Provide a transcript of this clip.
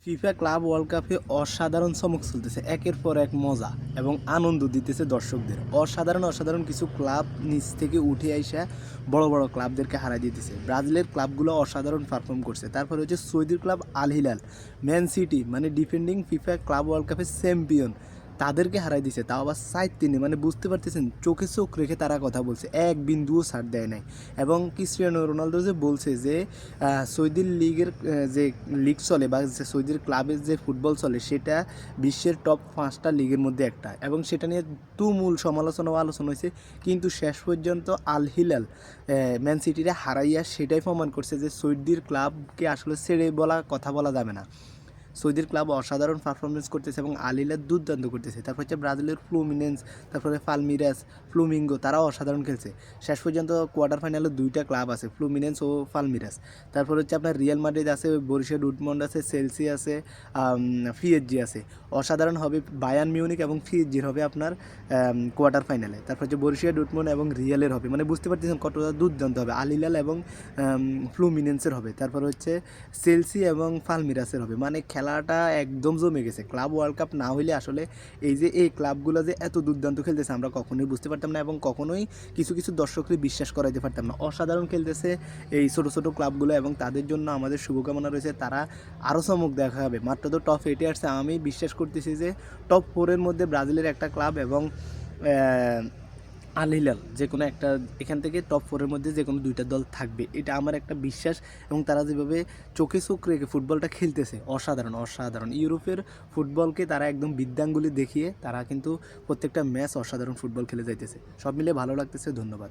FIFA club world কাপে অসাধারণ চমক চলতেছে, একের পর এক মজা এবং আনন্দ দিতেছে দর্শকদের। অসাধারণ কিছু ক্লাব নিচ থেকে উঠে আইসা বড় বড় ক্লাবদেরকে হারাই দিতেছে। ব্রাজিলের ক্লাবগুলো অসাধারণ পারফর্ম করছে। তারপরে হচ্ছে সৌদির club Al Hilal, man city মানে ডিফেন্ডিং ফিফা ক্লাব ওয়ার্ল্ড কাপের চ্যাম্পিয়ন, তাদেরকে হারাই দিছে, তাও আবার সাইড তিনি, মানে বুঝতে পারতেছেন, চোখে চোখ রেখে তারা কথা বলছে, এক বিন্দুও ছাড় দেয় নাই। এবং ক্রিস্টিয়ানো রোনালদো যে বলছে যে সৌদি লিগের যে লিগ চলে বা সৌদির ক্লাবের যে ফুটবল চলে সেটা বিশ্বের টপ 5টা লিগের মধ্যে একটা, এবং সেটা নিয়ে তুমুল সমালোচনা ও আলোচনা হয়েছে। কিন্তু শেষ পর্যন্ত আল হিলাল ম্যান সিটিরে হারাইয়া সেটাই প্রমাণ করছে যে সৌদির ক্লাবকে আসলে ছেড়ে কথা বলা যাবে না। সৌদির ক্লাব অসাধারণ পারফরমেন্স করতেছে এবং আল হিলাল দুর্দান্ত করতেছে। তারপর হচ্ছে ব্রাজিলের ফ্লুমিনেন্স, তারপরে পালমিরাস, ফ্লুমিঙ্গো, তারাও অসাধারণ খেলছে। শেষ পর্যন্ত কোয়ার্টার ফাইনালে 2টা ক্লাব আছে, ফ্লুমিনেন্স ও পালমিরাস। তারপর হচ্ছে আপনার রিয়াল মাদ্রিদ আছে, বরুসিয়া ডর্টমুন্ড আছে, চেলসি আছে, পিএসজি আছে। অসাধারণ হবে বায়ার্ন মিউনিক এবং পিএসজির হবে আপনার কোয়ার্টার ফাইনালে। তারপর হচ্ছে বরুসিয়া ডর্টমুন্ড এবং রিয়ালের হবে, মানে বুঝতে পারতেছেন কতটা দুর্দান্ত হবে। আল হিলাল এবং ফ্লুমিনেন্সের হবে। তারপর হচ্ছে চেলসি এবং পালমিরাসের হবে। মানে খেলাটা একদম জমে গেছে। ক্লাব ওয়ার্ল্ড কাপ না হইলে আসলে এই ক্লাবগুলো যে এত দুর্দান্ত খেলতেছে আমরা কখনোই বুঝতে পারতাম না, এবং কখনোই কিছু দর্শককে বিশ্বাস করাইতে পারতাম না। অসাধারণ খেলতেছে এই ছোটো ক্লাবগুলো, এবং তাদের জন্য আমাদের শুভকামনা রয়েছে, তারা আরও চমক দেখাবে। মাত্র তো টপ 8-এ আসছে, আমি বিশ্বাস করতেছি যে টপ 4-এর মধ্যে ব্রাজিলের একটা ক্লাব এবং আল হিলাল যে কোনো একটা, এখান থেকে টপ 4-এর মধ্যে যে কোনো 2টা দল থাকবে, এটা আমার একটা বিশ্বাস। এবং তারা যেভাবে চোখে চোখ রেখে ফুটবলটা খেলতেছে, অসাধারণ। ইউরোপের ফুটবলকে তারা একদম বিদ্যাঙ্গুলি দেখিয়ে তারা কিন্তু প্রত্যেকটা ম্যাচ অসাধারণ ফুটবল খেলে যাইতেছে। সব মিলে ভালো লাগতেছে। ধন্যবাদ।